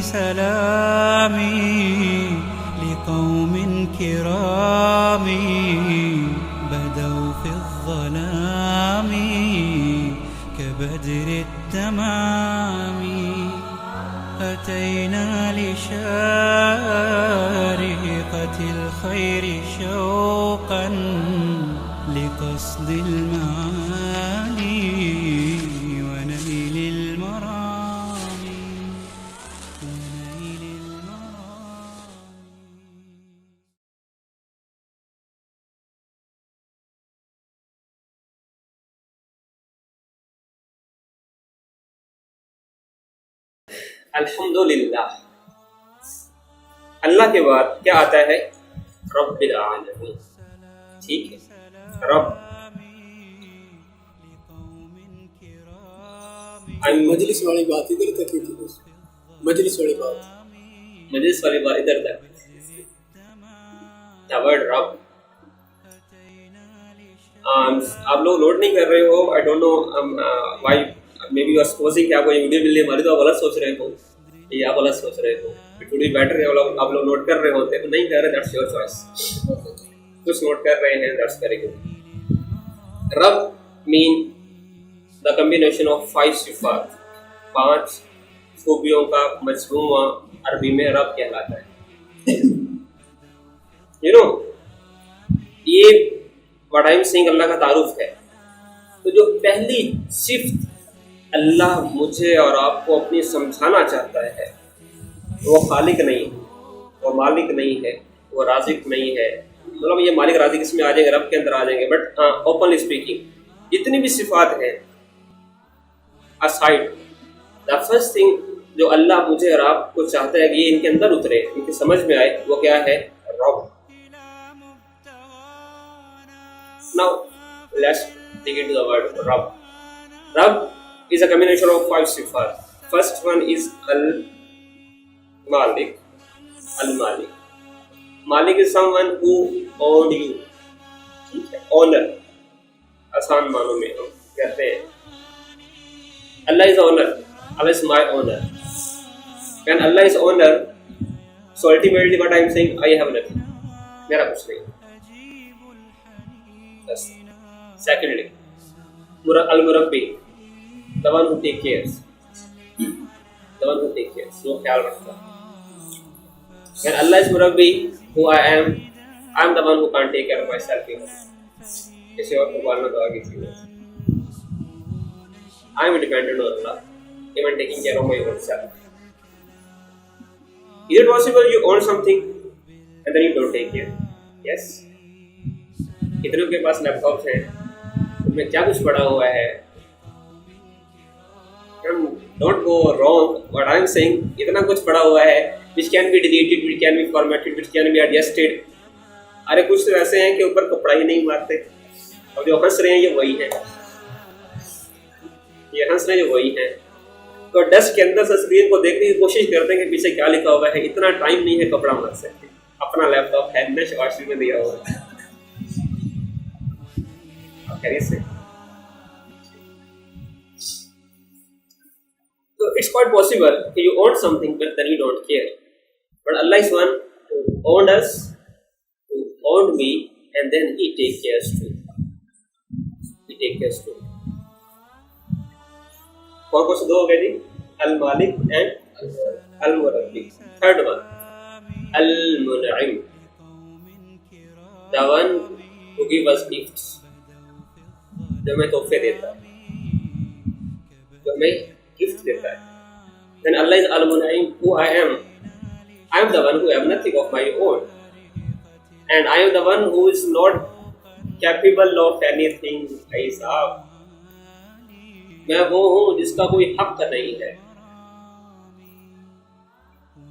سلامي لقوم كرام بدوا في الظلام كبدر التمام. أتينا لشارقة الخير شوقا لقصد المعالي ونيل المرام. अल्हम्दुलिल्लाह। अल्लाह के बाद क्या आता है? रब्बिल आलमीन। ठीक है, रब। मजलिस वाली बात इधर तक ही थी, बस मजलिस वाली बात इधर तक। द वर्ड रब। आप लोग नोट नहीं कर रहे हो। I don't know why. Maybe you are supposing कि आपको ये वीडियो मिलने वाली, तो आप गलत सोच रहे हो, ये आप गलत सोच रहे हो। इट वुड बी बेटर आप लोग नोट कर रहे होते, तो नहीं कर रहे, दैट्स योर चॉइस। कुछ नोट कर रहे हैं, दैट्स वेरी गुड। रब मीन द कम्बिनेशन ऑफ 5 सिफात, 5 खूबियों का मजमूआ अरबी में रब कहलाता है। यू नो, ये व्हाट आई एम सेइंग अल्लाह का तारुफ है। तो जो पहली सिफ्त अल्लाह मुझे और आपको अपनी समझाना चाहता है, वो खालिक नहीं है, वो मालिक नहीं है, वो राज़िक नहीं है। मतलब ये मालिक राज़िक इसमें आ जाएंगे, रब के अंदर आ जाएंगे, बट ओपनली स्पीकिंग जितनी भी सिफात हैं असाइड, द फर्स्ट थिंग जो अल्लाह मुझे और आपको चाहता है कि ये इनके अंदर उतरे, इनकी समझ में आए, वो क्या है? रब। Now let's dig into the word Rabb. Rabb is a combination of 5 sifat. First one is Al-Malik. Al-Malik. Malik is someone who owned you. Owner. आसान मानों में हम कहते हैं Allah is owner. Allah is my owner. When Allah is owner, so ultimately what I am saying, I have nothing. मेरा कुछ नहीं. That's secondly, Al-Murabbi, the one who takes care, वो ख्याल रखता है। When Allah is Murabbi, who I am the one who can't take care of myself. किसी और को पालना तो आगे की बात। I am dependent on Allah, even taking care of my own self. Is it possible you own something and then you don't take care? Yes. कितनों के पास लैपटॉप हैं, उनमें क्या कुछ पड़ा हुआ है। Don't go wrong. What I am saying, इतना कुछ पड़ा हुआ है which can be deleted, which can be formatted, which can be adjusted. अरे कुछ तो ऐसे हैं कि ऊपर कपड़ा ही नहीं मारते, और जो हंस रहे हैं ये वही हैं, तो डस्ट के अंदर से स्क्रीन को देखने की कोशिश करते हैं कि पीछे क्या लिखा हुआ है। इतना टाइम नहीं है कपड़ा मार सकते। अपना लैपटॉप है, वाशिंग में दिया हुआ है। So it's quite possible that you own something but then you don't care. But Allah is one who owned us, who owned me, and then He takes care too. कौन से दो हो गए जी? Al-Malik and Al-Murabbi. Third one, Al-Mun'im, the one who gives us gifts. जो हमें तोहफे देता है, जो हमें गिफ्ट देता है। Then Allah is Al-Mun'im, who I am the one who have nothing of my own, and I am the one who is not capable of anything. ऐसा मैं वो हूँ जिसका कोई हक नहीं है,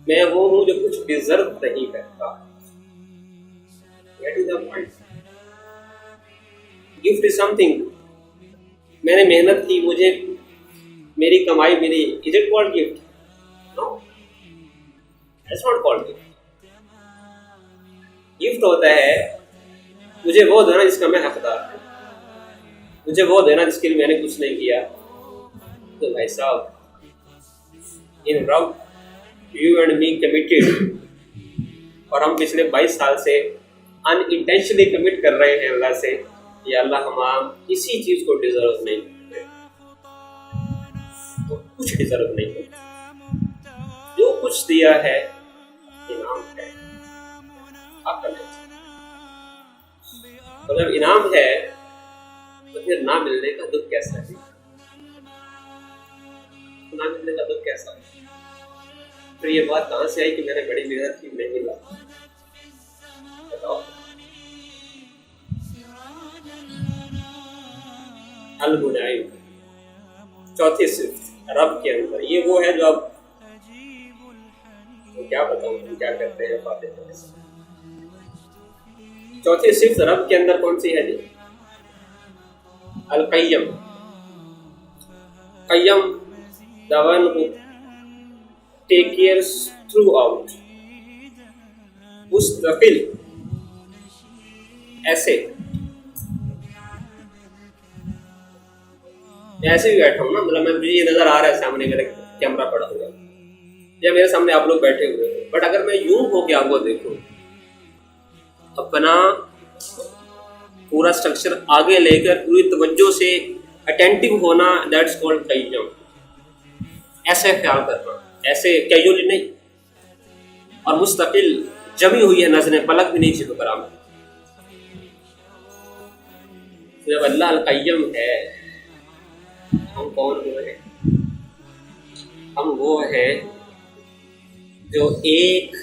मैं वो हूँ जो कुछ डिजर्व नहीं करता। Get to the point. Gift is something, मैंने मेहनत की, मुझे मेरी कमाई मिली। Is it called gift? No, that's not called gift. Gift होता है मुझे वो देना जिसका मैं हकदार हूँ, मुझे वो देना जिसके लिए मैंने कुछ नहीं किया। तो भाई साहब, इन रब यू एंड मी कमिटेड, और हम पिछले 22 साल से अनइंटेंशनली कमिट कर रहे हैं अल्लाह से, या अल्लाह हम किसी चीज को डिजर्व नहीं करते, तो कुछ डिजर्व नहीं करते, जो कुछ दिया है इनाम है आपका नहीं। तो जब इनाम है तो फिर ना मिलने का दुख कैसा है, ना मिलने का दुख कैसा है। फिर ये बात कहां से आई कि मैंने बड़ी मेहनत की नहीं मिला, बताओ। अल-मुनाइम, चौथी सिफ्त रब के अंदर, ये वो है जो अब तो क्या बताऊं हम क्या करते हैं बातें करने से। चौथी सिफ्त रब के अंदर कौन सी है जी? अल-क़य्यम। क़य्यम the one who take cares throughout, मुस्तक़िल, ऐसे ऐसे भी बैठा हूँ ना, मतलब मैं, मुझे ये नजर आ रहा है सामने मेरे कैमरा पड़ा हुआ या मेरे सामने आप लोग बैठे हुए हैं, बट अगर मैं यूं हो के आपको देखूं, अपना पूरा स्ट्रक्चर आगे लेकर पूरी तवज्जो से अटेंटिव होना, दैट्स कॉल्ड क़य्यम। ऐसे ख्याल करना, ऐसे कैजुअली नहीं, और मुस्तकिल जमी हुई है नजरें, पलक भी नहीं छिप कर। जब अल्लाह अल-क़य्यम है, हम कौन हुए हैं? हम वो हैं जो एक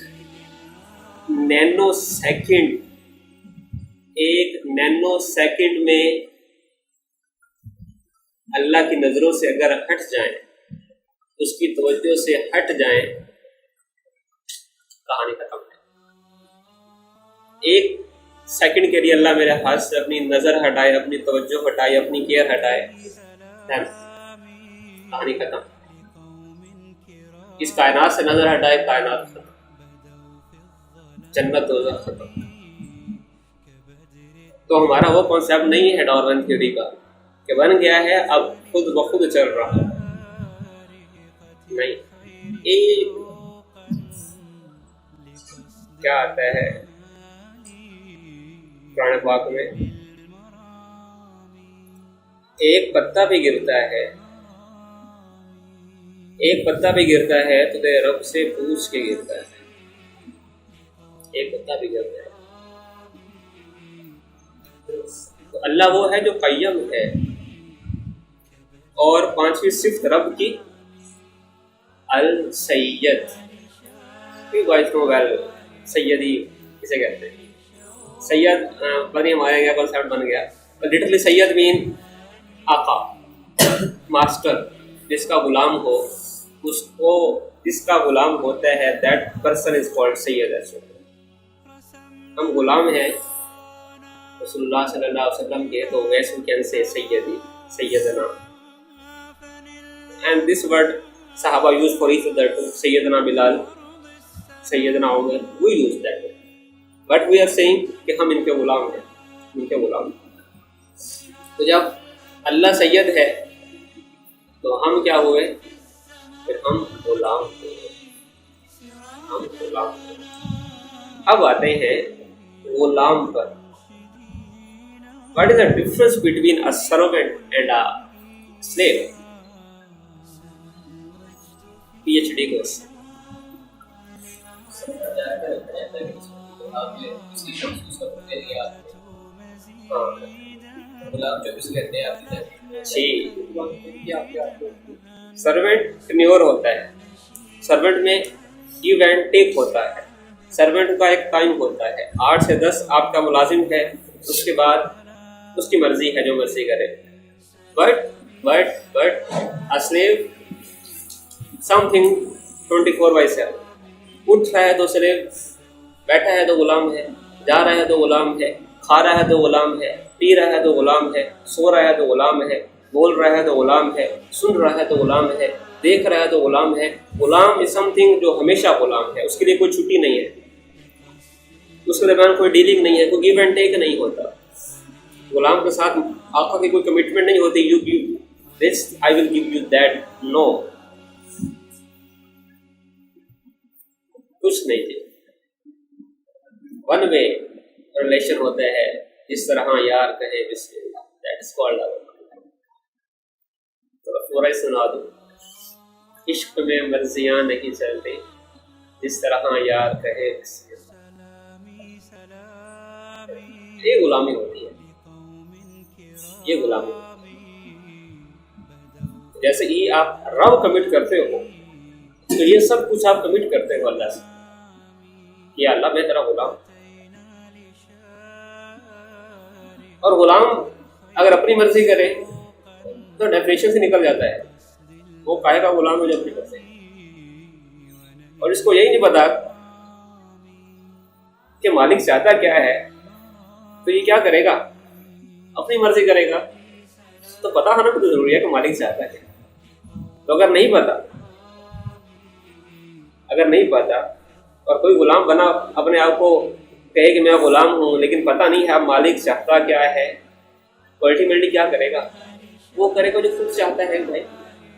नैनो सेकंड में अल्लाह की नजरों से अगर हट जाएं, उसकी तवज्जो से हट जाएं, कहानी खत्म है। एक सेकंड के लिए अल्लाह मेरे हाथ से अपनी नजर हटाए, अपनी तवज्जो हटाए, अपनी केयर हटाए, कहानी खत्म। इस कायनात से नजर हटाए, कायनात खत्म, जन्नत दोज़ख खत्म। तो हमारा वो कॉन्सेप्ट नहीं है डार्विन थ्योरी का कि बन गया है अब खुद ब खुद चल रहा है, नहीं। एक क्या आता है कुरान पाक में, एक पत्ता भी गिरता है, एक पत्ता भी गिरता है तो तेरे रब से पूछ के गिरता है। एक पत्ता भी गिरता है तो अल्लाह वो है जो क़य्यम है। और पांचवी सिफ्त रब की अल-सय्यद, सैयदी किसे कहते हैं? सैयद बनी, हमारे यहाँ कॉन्सेप्ट बन गया। लिटरली सैयद मीन आका, मास्टर, जिसका गुलाम हो, उसको जिसका गुलाम होता है, that person is called Syed. हम गुलाम हैं रसूलुल्लाह सल्लल्लाहु अलैहि वसल्लम के, तो वैसे वी कैन से सैयदी, सैयदना, एंड दिस वर्ड सहाबा use for each other too, सैयदना बिलाल, सैयदना उमर, we use that word, but we are saying कि हम इनके गुलाम हैं, इनके गुलाम। तो जब अल्लाह सैयद है तो हम क्या हुए? फिर हम गुलाम हुए, हम गुलाम हुए। अब आते हैं गुलाम पर। What is the difference between a servant and a slave? PhD course. Servant tenure होता है, सर्वेंट में गिव एंड टेक होता है, सर्वेंट का एक टाइम होता है, 8 से 10 आपका मुलाजिम है, उसके बाद उसकी मर्जी है, जो मर्जी करे। बट अ स्लेव समथिंग 24/7, उठ रहा है तो स्लेव, बैठा है तो गुलाम है, जा रहा है तो गुलाम है, खा रहा है तो गुलाम है, पी रहा है तो गुलाम है, सो रहा है तो गुलाम है, बोल रहा है तो गुलाम है, सुन रहा है तो गुलाम है, देख रहा है तो गुलाम है। गुलाम इज समथिंग जो हमेशा गुलाम है, उसके लिए कोई छुट्टी नहीं है, उसके दरमियान कोई डीलिंग नहीं है, कोई गिव एंड टेक नहीं होता। गुलाम के साथ आका की कोई कमिटमेंट नहीं होती, you give this I will give you that, no. कुछ नहीं चाहिए। वन वे रिलेशन होते हैं, जिस तरह यार कहे बिस्मिल्लाह, दैट इज कॉल्ड लव। तो पूरा सुना दूं, इश्क में मर्जियां नहीं चलती, जिस तरह यार कहे बिस्मिल्लाह। ये गुलामी होती है, ये गुलामी। जैसे ही आप रब कमिट करते हो, तो ये सब कुछ आप कमिट करते हो अल्लाह से कि अल्लाह मैं तेरा गुलाम। और गुलाम अगर अपनी मर्जी करे तो डेफिनेशन से निकल जाता है, वो काहे का गुलाम है जो अपनी मर्जी। और इसको यही नहीं पता कि मालिक चाहता क्या है, तो ये क्या करेगा, अपनी मर्जी करेगा। तो पता होना भी जरूरी है कि मालिक चाहता है। तो अगर नहीं पता और कोई गुलाम बना अपने आप को कहे कि मैं गुलाम हूँ, लेकिन पता नहीं है अब मालिक चाहता क्या है, तो अल्टीमेटली क्या करेगा, वो करेगा जो खुद चाहता है भाई।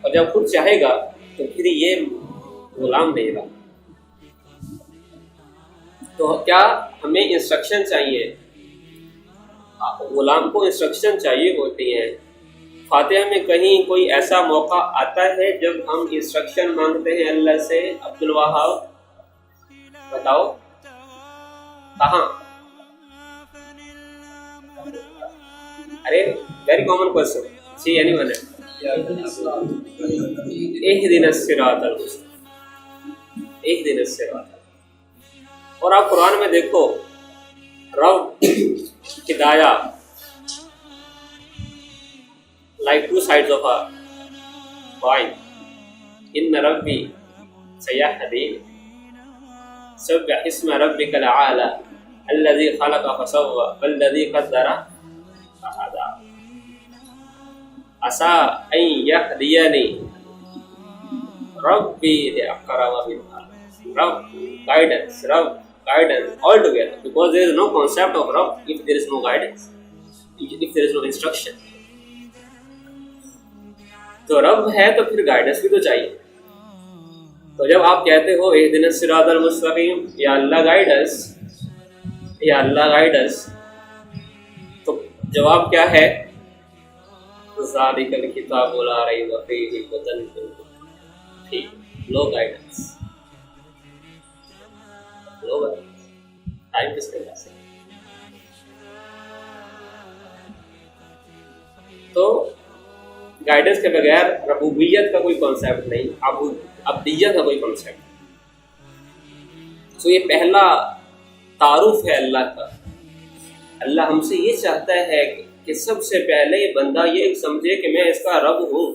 और जब खुद चाहेगा तो फिर ये गुलाम नहीं रहा। तो क्या हमें इंस्ट्रक्शन चाहिए, गुलाम को इंस्ट्रक्शन चाहिए होती है। फातिहा में कहीं कोई ऐसा मौका आता है जब हम इंस्ट्रक्शन मांगते हैं अल्लाह से? अब्दुल वहाब बताओ कहाँ? अरे very common question, see anyone है? इहदिनस सिरातल मुस्तकीम, इहदिनस सिरातल। और आप कुरान में देखो, रब हिदाया like two sides of a coin. Inna Rabbi sayahdin. Sabbih isma rabbika al-aala alladhi khalaqa fasawwa walladhi qaddara fahada. Asa an yahdiyani Rabbi li'aqraba min Rabb guidance all together, because there is no concept of Rabb if there is no guidance, if there is no instruction. तो रब है तो फिर guidance भी तो चाहिए। तो जब आप कहते हो इहदिनस सिरातल मुस्तकीम, या अल्लाह गाइडेंस, या अल्लाह गाइडेंस, तो जवाब क्या है? ज़ालिकल किताबु ला रैब फीहि हुदन लिल-मुत्तक़ीन। लो गाइडेंस, लो टाइम किसके पास है? तो गाइडेंस के बगैर रबूबियत का कोई कॉन्सेप्ट नहीं, अब्दियत का कोई कॉन्सेप्ट। तो ये पहला तारुफ है अल्लाह का। अल्लाह हमसे ये चाहता है कि सबसे पहले बंदा ये समझे कि मैं इसका रब हूँ।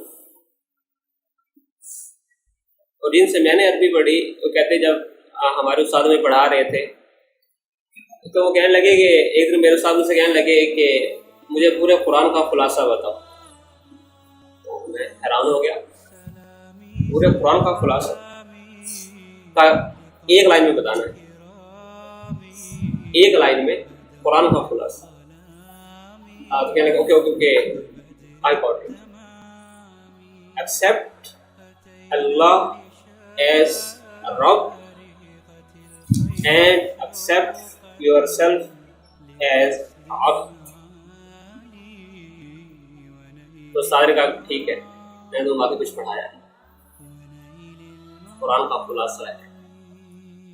और जिनसे मैंने अरबी पढ़ी, वो कहते जब हमारे उस्ताद में पढ़ा रहे थे, तो वो कहने लगे कि एक दिन मेरे उस्ताद मुझसे कहने लगे कि मुझे पूरे कुरान का खुलासा बताओ। मैं हैरान हो गया, पूरे कुरान का खुलासा का एक लाइन में बताना है, एक लाइन में कुरान का खुलासा। आप कहने लगे okay I got it. Accept अल्लाह एज रब and accept yourself as abd। तो सारे का ठीक है, मैंने तो आगे कुछ पढ़ाया है, कुरान का खुलासा है।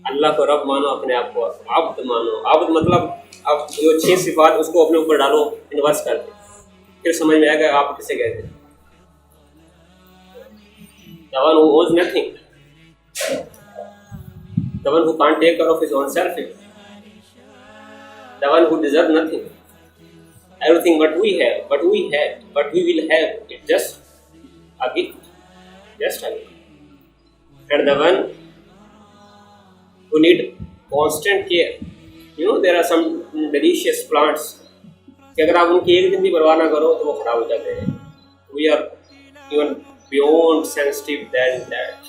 अल्लाह को रब मानो, अपने आप को अब्द मानो। अब्द मतलब अब जो 6 सिफात उसको अपने ऊपर डालो, इन्वर्स कर दो, फिर समझ में आएगा आप किसे कहते हैं। The one who owns nothing, the one who can't take care of his own self, the one who deserves nothing, everything what we have, what we had, what we will have, it's just a gift, just a gift. And the one who need constant care, you know there are some delicious plants कि अगर आप उनकी एक दिन भी परवाह ना करो तो वो खराब हो जाते हैं। We are even beyond sensitive than that,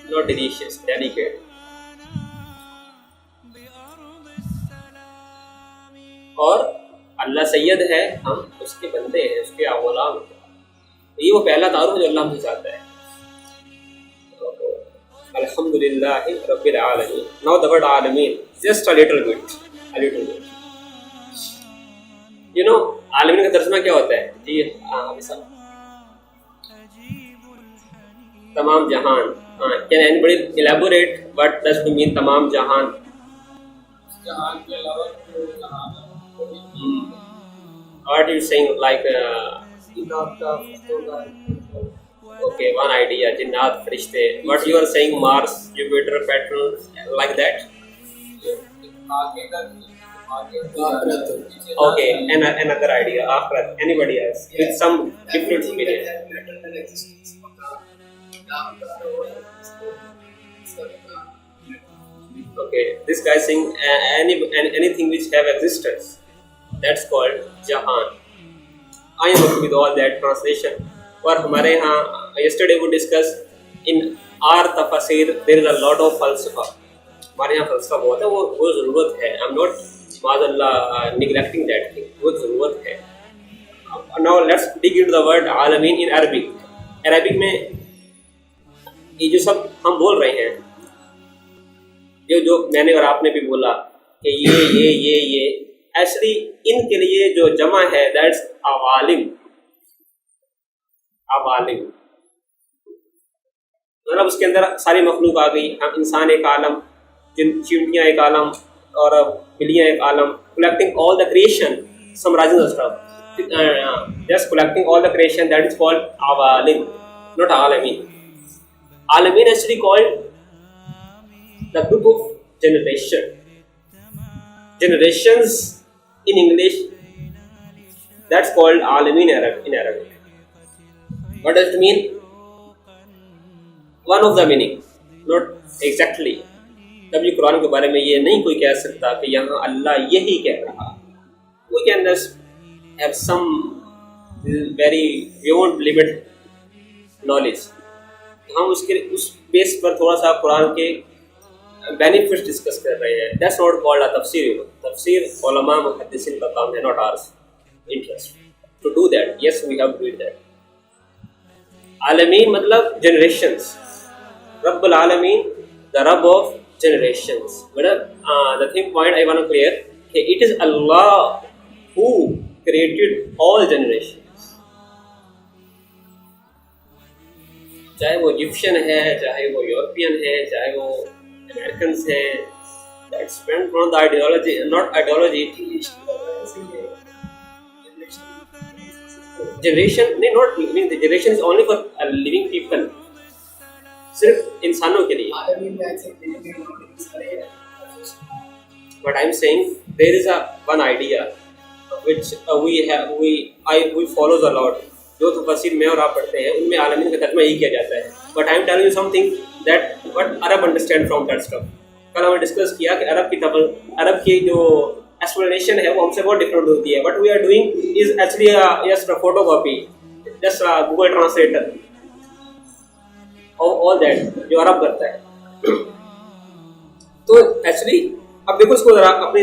not delicious, delicate। और अल्लाह सैयद है, हम उसके बंदे हैं, उसके गुलाम हैं। ये वो पहला तारुफ जो अल्लाह हमसे चाहता है। Alhamdulillahi Rabbil Alameen. Now the word Alameen, just a little bit. You know, आलमीन का तर्जुमा क्या होता है? जी हाँ साहब, तमाम जहान. Can anybody elaborate what does it mean तमाम जहान? जहान के अलावा जो जहान What are you saying like जिन्नात का होगा, okay, one idea, जिन्नात, फरिश्ते. What you are saying Mars, Jupiter, Saturn, like that? आगे का Okay, another idea, Akhirat. Anybody else with some different experience? Okay, this guy saying anything which have existence, that's called Jahan. I am okay with all that translation. और हमारे यहाँ yesterday we discussed in our tafsir there is a lot of falsafa. हमारे यहाँ फलसफा बहुत है, वो ज़रूरत है. I'm not माज़अल्लाह neglecting that thing. वो ज़रूरत है. Now let's dig into the word आलमीन in Arabic. Arabic में ये जो सब हम बोल रहे हैं, जो मैंने और आपने भी बोला कि ये एक्चुअली इनके लिए जो जमा है दैट्स अवालिम. मतलब उसके अंदर सारी मखलूक आ गई. हम इंसान एक आलम, चींटियाँ एक आलम और बिल्लियाँ एक आलम. Collecting all the creation, summarising the stuff, just collecting all the creation, that is called अवालिम, नॉट आलमीन. आलमीन actually called the group of generations in English, that's called alamin in Arabic. What does it mean? One of the meaning, not exactly. कभी कुरान के बारे में ये नहीं कोई कह सकता कि यहाँ अल्लाह यही कह रहा. We can just have some very beyond limit knowledge. हम उसके उस बेस पर थोड़ा सा कुरान के बेनिफिट्स डिस्कस कर रहे हैं. दैट्स नॉट कॉल्ड अ तफसीर. तफसीर उलमा मुहद्दिसीन का काम है, not ours interest to do that. Yes, we have to do that. आलमीन मतलब जनरेशंस. रब्बुल आलमीन, द रब ऑफ जनरेशंस. मतलब the thing point I want to clear कि इट इज अल्लाह हु क्रिएटेड ऑल जनरेशंस. चाहे वो इजिप्शियन है, चाहे वो यूरोपियन है, चाहे वो Americans हैं. That's depend on the ideology, not ideology. Generation, not living. The generation is only for living people. सिर्फ इंसानों के लिए. But I'm saying there is one idea which we follows a lot. जो तफसीर में और आप पढ़ते हैं उनमें आलमीन का तर्जुमा यही किया जाता है. But I am telling you something that what Arab understand from that stuff. कल हमने डिस्कस किया कि अरब की जो एक्सप्लेनेशन है वो हमसे बहुत डिफरेंट होती है. What we are doing is actually just a photocopy, just Google translator all that जो अरब करता है. तो एक्चुअली अब देखो इसको जरा अपने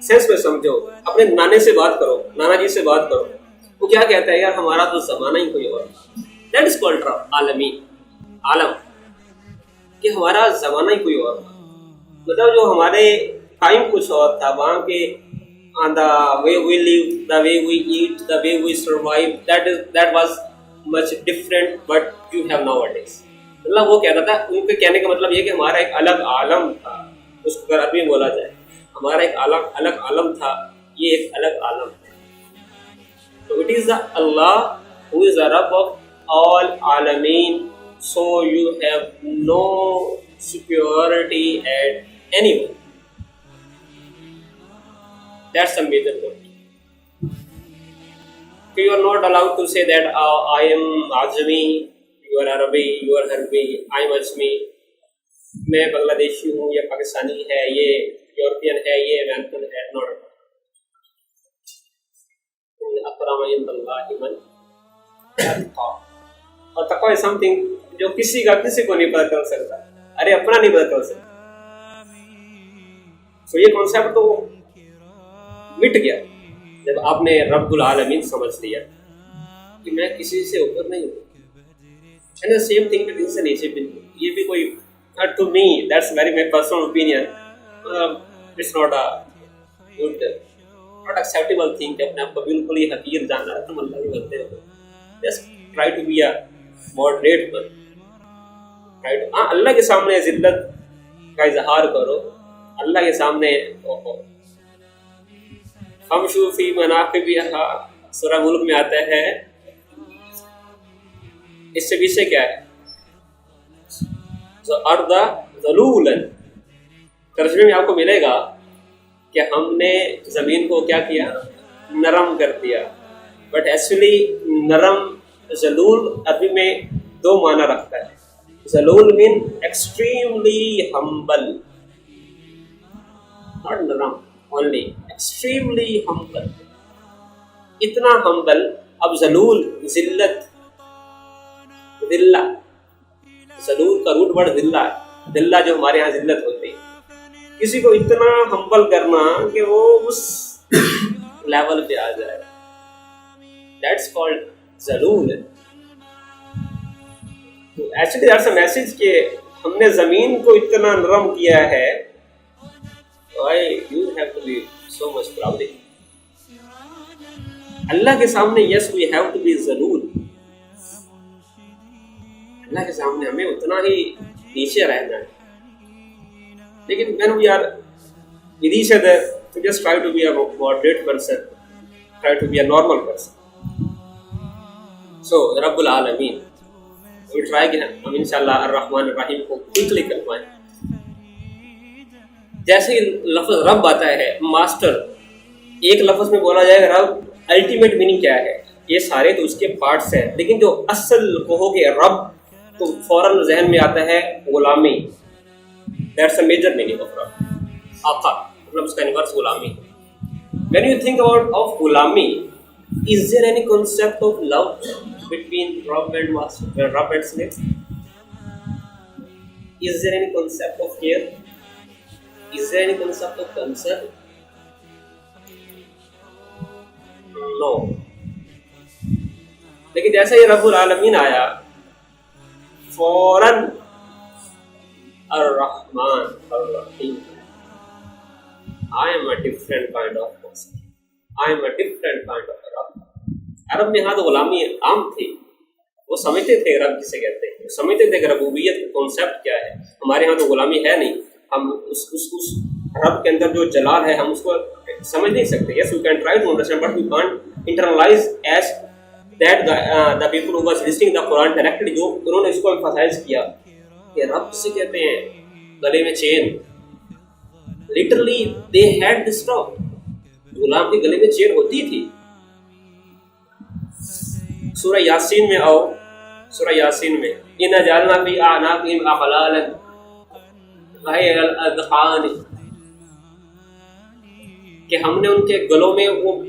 सेंस में समझो. अपने नाने से बात करो, नाना जी से बात करो. वो क्या कहता है, यार हमारा तो ज़माना ही कोई और था. दैट इज कॉल्ड आलमी, आलम, कि हमारा ज़माना ही कोई और था. मतलब जो हमारे टाइम कुछ और था, वहाँ के the way we live, the way we eat, the way we survive, that was much different but you have nowadays. मतलब वो कहता था, उनके कहने का मतलब ये कि हमारा एक अलग आलम था. उसको अगर अरबी में बोला जाए, हमारा एक अलग आलम था, ये एक अलग आलम है. So it is Allah who is the Rabb of all Alameen. So you have no superiority at anyone. That's the major point. You are not allowed to say that I am Ajami, you are Arabi, you are Harbi, I am Ajmi. मैं बांग्लादेशी हूँ, ये पाकिस्तानी है, ये European है, ये American है. Not at all. और तक़वा is something जो किसी को नहीं पता कर सकता. अरे अपना नहीं पता कर सकता. तो ये कॉन्सेप्ट तो मिट गया जब आपने रब्बुल आलमीन समझ लिया कि मैं किसी से ऊपर नहीं हूँ. And the same thing with इंसान. ये भी कोई to me, that's very my personal opinion. It's not a good, not acceptable thing कि अपने आप को बिल्कुल ही हकीर जानना है, तुम अल्लाह के बंदे हो. Just try to be a moderate one. Try to, हाँ, अल्लाह के सामने जिल्लत का इजहार करो, अल्लाह के सामने हमशू फी मनाक़िबिहा, सूरह मुल्क में आता है. इससे विषय क्या है? तो अर्दा ज़लूलन, तर्जुमे में आपको मिलेगा कि हमने ज़मीन को क्या किया? नरम कर दिया. बट एक्चुअली नरम, ज़लूल अरबी में दो माना रखता है. ज़लूल मीन एक्सट्रीमली हम्बल, नॉट नरम ओनली, एक्सट्रीमली हम्बल, इतना हम्बल. अब ज़लूल जिल्लत, दिल्ला, ज़लूल का रूट वर्ड दिल्ला है. दिल्ला जो हमारे यहाँ जिल्लत होती है, किसी को इतना हम्बल करना कि वो उस लेवल पे आ जाए, दैट्स कॉल्ड ज़लूल. तो एक्चुअली दैट्स अ मैसेज कि हमने ज़मीन को इतना नरम किया है. Why you have to be so much proud. अल्लाह के सामने yes we have to be ज़लूल. अल्लाह के सामने हमें उतना ही नीचे रहना है. लेकिन when we are with each other, to just try to be a moderate person, try to be a normal person. So Rabbul Alameen, we try कि हम इंशाल्लाह ar-Rahman ar-Rahim को quickly कर पाएं. जैसे ही लफ्ज़ रब आता है, मास्टर, एक लफ्ज़ में बोला जाएगा रब, अल्टीमेट मीनिंग क्या है? ये सारे तो उसके पार्ट्स हैं, लेकिन जो असल कहोगे रब तो फौरन जहन में आता है गुलामी. That's a major meaning of रब. आका मतलब उसका इनवर्स गुलामी. When you think about of गुलामी, is there any concept of love between रब एंड मास्टर, रब and slave? Is there any concept of care? Is there any concept of concern? No. लेकिन जैसे ये रब्बुल आलमीन आया, फौरन ar-Rahman ar-Rahim, I am a different kind of person, I am a different kind of Rab. अरब में हाँ तो गुलामी आम थी, वो समझते थे रब किसे कहते हैं, समझते थे कि रबूबियत का कॉन्सेप्ट क्या है. हमारे यहाँ तो गुलामी है नहीं. हम उस रब के अंदर जो जलाल है हम उसको समझ नहीं सकते. Yes we can try to understand but we can't internalise as that the people who was listening the Quran directly, जो उन्होंने इसको emphasize किया कि रब से कहते हैं गले में chain. Literally they had this talk. गुलाम के गले में चेन होती थी. सूरह यासीन में आओ, सूरह यासीन में इन्ना जालना फी आनाक़िहिम अग़लालन ग़ैरल अज़क़ान, कि हमने उनके गलों में वो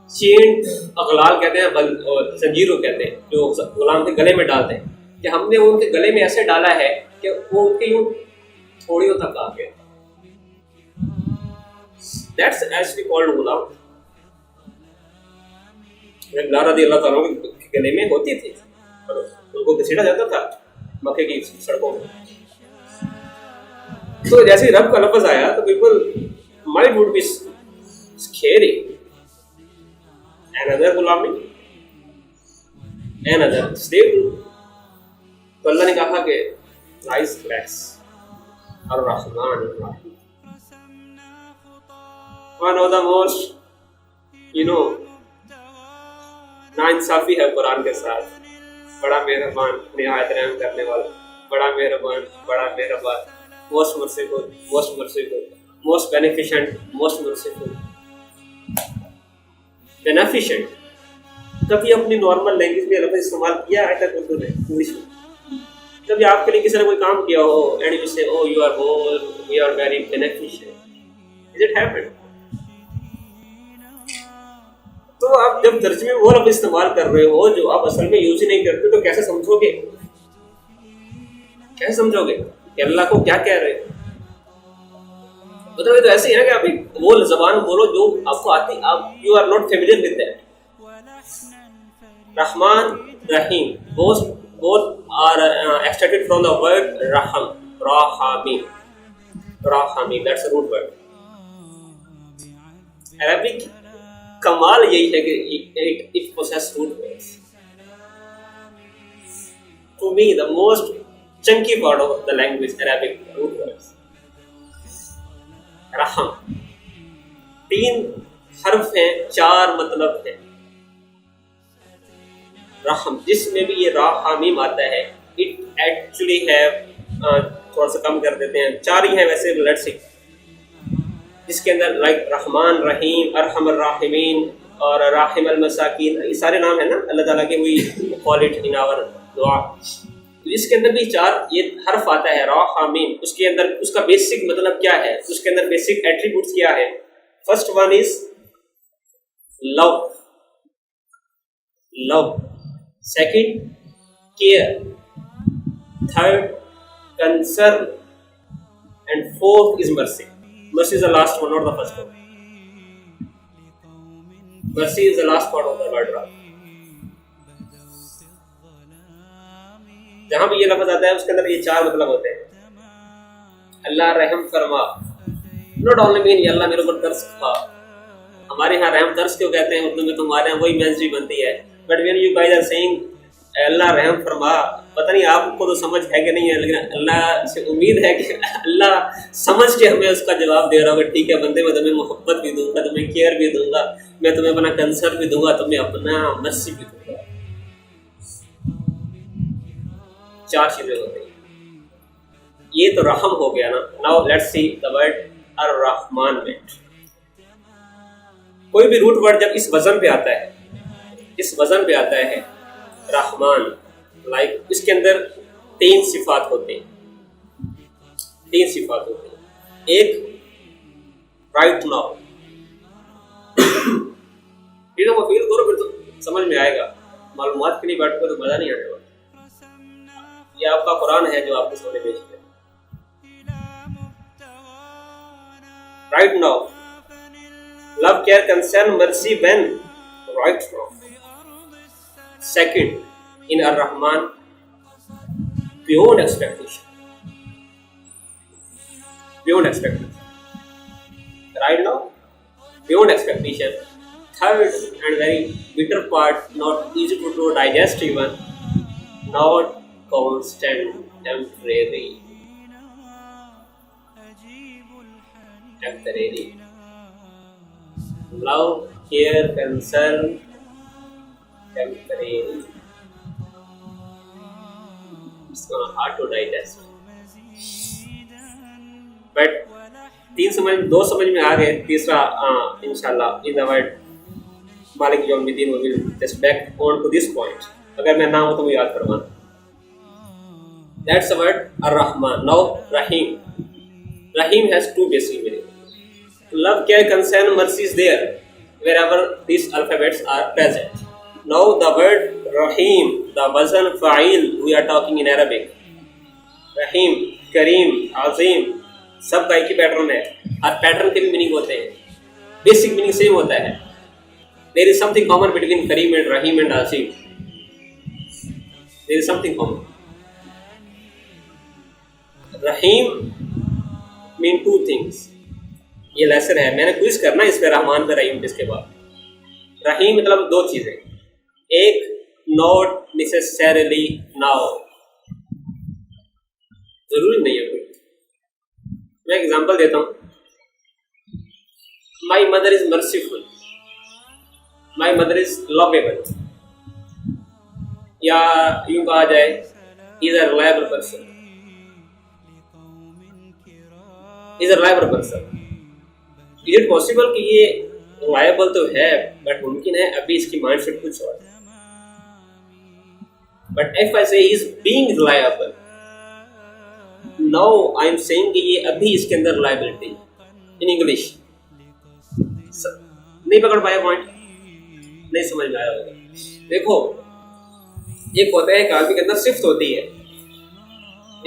चेन, अगलाल कहते हैं और जंजीर कहते हैं, जो गुलाम के गले में डालते हैं, कि हमने उनके गले में ऐसे डाला है कि वो उनके यूं थोड़ियों तक आ गए. दैट्स एक्चुअली कॉल्ड गुलाम. बिलाल रज़ियल्लाहु ताला अन्हु के गले में होती थी, उनको घसीटा जाता था मक्के की सड़कों में. तो जैसे ही रब का लफ्ज़ आया तो people might would be scary. Another गुलामी, another slave. तो अल्लाह ने कहा कि nice class और रहमान और one of the most, नाइंसाफी है कुरान के साथ. बड़ा मेहरबान, निहायत रहम करने वाला, बड़ा मेहरबान, बड़ा मेहरबान, most merciful, most merciful, most beneficent, most merciful, beneficent. कभी अपनी नॉर्मल लैंग्वेज में लफ्ज़ इस्तेमाल किया है तक उर्दू में, इंग्लिश में? कभी आपके लिए किसी ने कोई काम किया हो and you say oh you are whole, we are very beneficial, is it happened? तो आप जब तर्जुमे में वो लफ्ज़ इस्तेमाल कर रहे हो जो आप असल में यूज ही नहीं करते, तो कैसे समझोगे? कैसे समझोगे कि अल्लाह को क्या कह रहे हो? मतलब तो ऐसे ही है कि आप वो ज़बान बोलो जो आपको आती, आप you are not familiar with that. रहमान रहीम, most both are extracted from the word raham, rahamim. Rahamim, that's a root word. Arabic कमाल यही है कि it possesses root words. To me, the most chunky part of the language, Arabic root words. रहम, 3 हर्फ हैं, 4 मतलब हैं. रहम, जिसमें भी ये राहमीम आता है, it actually have थोड़ा सा कम कर देते हैं, 4 ही है वैसे, लेट्स सी, जिसके अंदर लाइक रहमान, रहीम, अरहम अर्राहिमीन और राहिम अल मसाकीन, ये सारे नाम है ना अल्लाह ताला के, we call it in our दुआ. इसके अंदर भी 4 ये हर्फ आता है राहमीम. उसके अंदर उसका बेसिक मतलब क्या है, उसके अंदर बेसिक एट्रीब्यूट्स क्या है? First one is love, love. Second care, third concern, and fourth is mercy. Mercy is the last one, not the first one. Mercy is the last part of the word. जहां भी ये लफ्ज आता है उसके अंदर ये 4 मतलब होते हैं. अल्लाह रहम फरमा, नॉट ओनली मीन अल्लाह मेरे ऊपर तरस खा. हमारे यहाँ रहम तरस क्यों कहते हैं उर्दू में, तो हमारे यहाँ वही मीनिंग बनती है. But when you guys are saying अल्लाह रहम फरमा, पता नहीं आपको तो समझ है कि नहीं है, लेकिन अल्लाह से उम्मीद है कि अल्लाह समझ के हमें उसका जवाब दे रहा होगा. ठीक है बंदे, मैं तुम्हें मोहब्बत भी दूंगा, तुम्हें केयर भी दूंगा, मैं तुम्हें अपना कंसर्न भी दूंगा, तुम्हें अपना मर्सी भी दूंगा. 4 चीजें होती हैं. ये तो रहम हो गया ना. Now let's see the word अर्रहमान में. कोई भी रूट वर्ड जब इस वजन पे आता है, इस वजन पे आता है रहमान, लाइक इसके अंदर 3 सिफात होते हैं. 3 सिफात होते हैं. एक राइट नाउ, ठीक है वो फील करो, फिर तो समझ में आएगा. मालूमात के लिए बैठो तो मजा नहीं आने वाला. ये आपका कुरान है जो आपके सामने पेश है. Right now, love, care, concern, mercy, when, right now. Second, in Ar-Rahman, beyond expectation. Beyond expectation. Right now, beyond expectation. Third and very bitter part, not easy to digest even, not constant, temporary. Temporary. Love, care, concern, temporary. It's hard to digest. But 2 समझ में आ गए. तीसरा इंशाल्लाह in the word मालिक यौमिद्दीन we will just back on to this point. अगर मैं ना हो तो मुझे याद करवाना. That's the word Ar-Rahman. Now Rahim. Rahim has 2 basic meanings. Love, care, concern, mercy is there wherever these alphabets are present. Now the word Rahim, the wazn fa'il we are talking in Arabic. Rahim, Kareem, Azim, सब का एक ही pattern है. हर pattern के भी meaning होते हैं. Basic meaning same होता है. There is something common between Kareem and Rahim and Azim. There is something common. Rahim mean 2 things. ये लेसन है, मैंने क्विज करना इस पे रहमान पे रहीम इसके बाद. रहीम मतलब 2 चीजें. एक, नॉट नेसेसरली नाउ, जरूरी नहीं है कोई. मैं एग्जांपल देता हूँ. My mother is merciful, my mother is lovable, या यूं कहा जाए is a reliable person. Is a reliable person. Is it possible कि ये रिलायबल तो है, बट मुमकिन है अभी इसकी माइंडसेट कुछ और. बट इफ आई से is being reliable, now I am saying कि ये अभी इसके अंदर रिलायबिलिटी. इन इंग्लिश नहीं पकड़ पाया पॉइंट, नहीं समझ में आया होगा. देखो, एक होता है आदमी के अंदर सिफ्त होती है.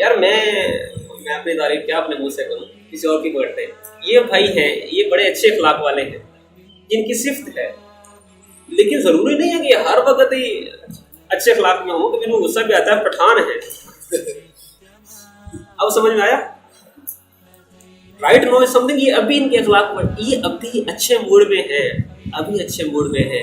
यार मैं अपनी तारीफ क्या अपने मुंह से करूं, किसी और की पकड़ते हैं. ये भाई हैं, ये बड़े अच्छे अखलाक वाले हैं जिनकी सिफ्त है, लेकिन जरूरी नहीं है कि हर वक्त ही अच्छे अखलाक में हूँ, कभी इनको गुस्सा भी आता है, पठान है। अब समझ में आया? राइट नो इज समथिंग, ये अभी इनके अखलाक में, ये अभी अच्छे मूड में है, अभी अच्छे मूड में है,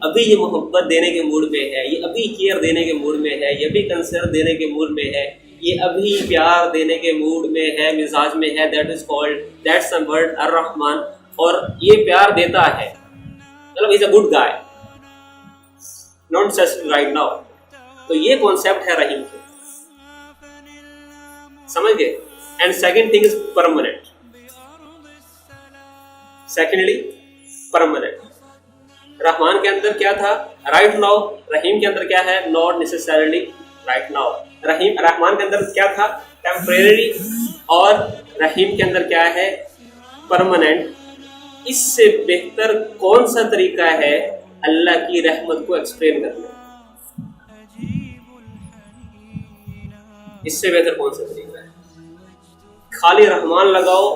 अभी ये मोहब्बत देने के मूड में है, ये अभी केयर देने के मूड में है, ये अभी कंसर्न देने के मूड में है, ये अभी प्यार देने के मूड में है, मिजाज में है। That is called, that's the word अर्रहमान। और ये प्यार देता है, मतलब is a good guy, not just right now. तो ये कॉन्सेप्ट है रहीम, समझ गए? And second thing is permanent. Secondly permanent. रहमान के अंदर क्या था? Right now. रहीम के अंदर क्या है? Not necessarily right now. Rahman के अंदर क्या था? टेम्परेरी। और रहीम के अंदर क्या है? परमानेंट। इससे बेहतर कौन सा तरीका है अल्लाह की रहमत को एक्सप्लेन करने? इससे बेहतर कौन सा तरीका है? खाली रहमान लगाओ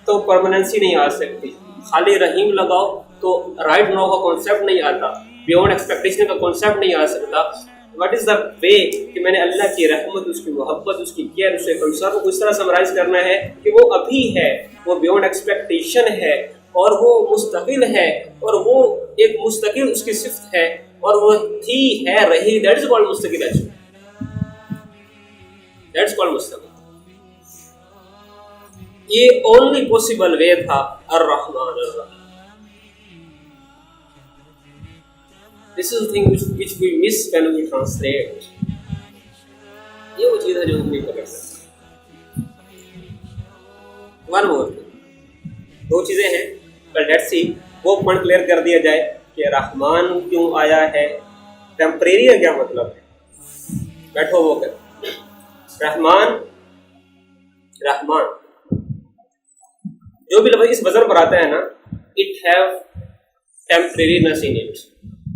तो परमानेंसी नहीं आ सकती, खाली रहीम लगाओ तो राइट नाउ का कॉन्सेप्ट नहीं आता, बियॉन्ड एक्सपेक्टेशन का कॉन्सेप्ट नहीं आ सकता। व्हाट इज द वे कि मैंने अल्लाह की रहमत, उसकी मोहब्बत, उसकी केयर, उसके कंसर्न को इस तरह समराइज करना है कि वो अभी है, वो बियॉन्ड एक्सपेक्टेशन है, और वो मुस्तकिल है, और वो एक मुस्तकिल उसकी सिफ्त है, और वो थी, है, रही। दैट इज कॉल्ड मुस्तकिल। दैट इज कॉल्ड मुस्तकिल। ये ओनली पॉसिबल वे था अर्रहमान अर्रहीम। This is the thing which we miss when we translate. ये वो चीज है जो हम नहीं पकड़ सकते। वन मोर, दो चीजें हैं, पर लेट्स सी वो पॉइंट क्लियर कर दिया जाए कि रहमान क्यों आया है, टेम्परेरी का क्या मतलब है। बैठो वो कर। रहमान, रहमान जो भी लफ्ज़ इस वजन पर आता है ना, it have temporariness in it.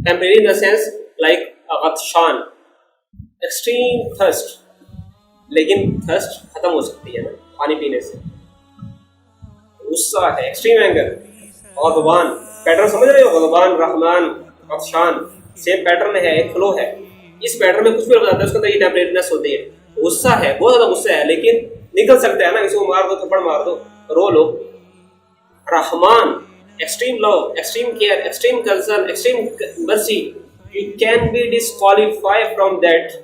Temporary in the sense like अगतशान, एक्सट्रीम थर्स्ट, लेकिन थर्स्ट खत्म हो सकती है ना पानी पीने से। गुस्सा है, एक्सट्रीम एंगर, गज़बान, पैटर्न समझ रहे हो? गज़बान, रहमान, अगतशान, सेम पैटर्न है, एक फ्लो है। इस पैटर्न में कुछ भी लफ्ज़ आता है उसके अंदर ये टेम्परेरीनेस होती है। गुस्सा है, बहुत ज़्यादा गुस्सा है, लेकिन निकल सकता है ना, किसी को मार दो, थप्पड़ मार दो, रो लो। Rahman, extreme love, extreme care, extreme concern, extreme mercy. You can be disqualified from that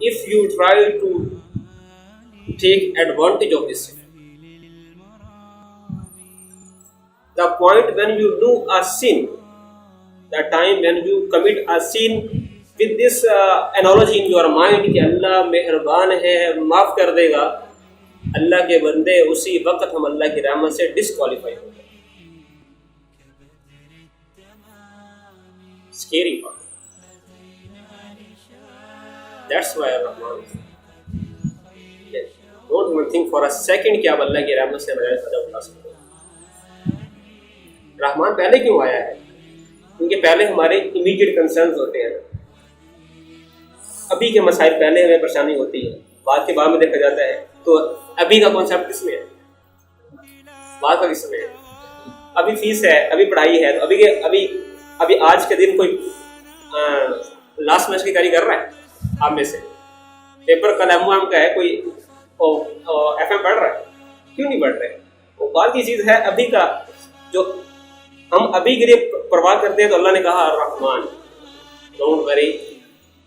if you try to take advantage of this. The point when you do a sin, the time when you commit a sin, with this analogy in your mind कि अल्लाह मेहरबान है, माफ़ कर देगा, अल्लाह के बंदे उसी वक्त हम अल्लाह की रहमत से डिस्क्वालीफाई हो गए। Scary part. That's why Rahman. Don't even think for a second कि आप अल्लाह की रहमत से बगैर फायदा उठा सकते हो। रहमान पहले क्यों आया है? क्योंकि पहले हमारे इमीडिएट कंसर्न्स होते हैं, अभी के मसाइल पहले हमें परेशानी होती है, बाद के बाद में देखा जाता है। तो अभी का कॉन्सेप्ट किसमें है, बाद का किसमें है? अभी फीस है, अभी पढ़ाई है, तो अभी आज के दिन कोई लास्ट मैच की तैयारी कर रहा है आप में से? पेपर कल एम का है, कोई FM पढ़ रहा है? क्यों नहीं पढ़ रहे? वो बात की चीज़ है। अभी का जो हम अभी के लिए परवाह करते हैं, तो अल्लाह ने कहा रहमान, don't worry,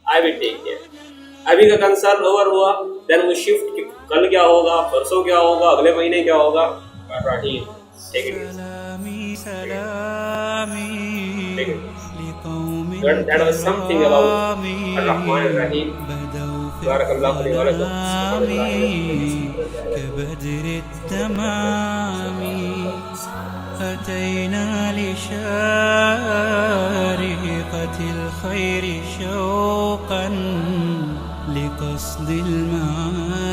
I will take care. अभी का कंसर्न ओवर हुआ, देन वो शिफ्ट कि कल क्या होगा, परसों क्या होगा, अगले महीने क्या होगा। रहीम, take it easy. That was something about Ar-Rahman Ar-Rahim. Barakallahu alayhi wa sallam. كبدر التمام أتينا لشارقة الخير شوقا لقصد المعاني.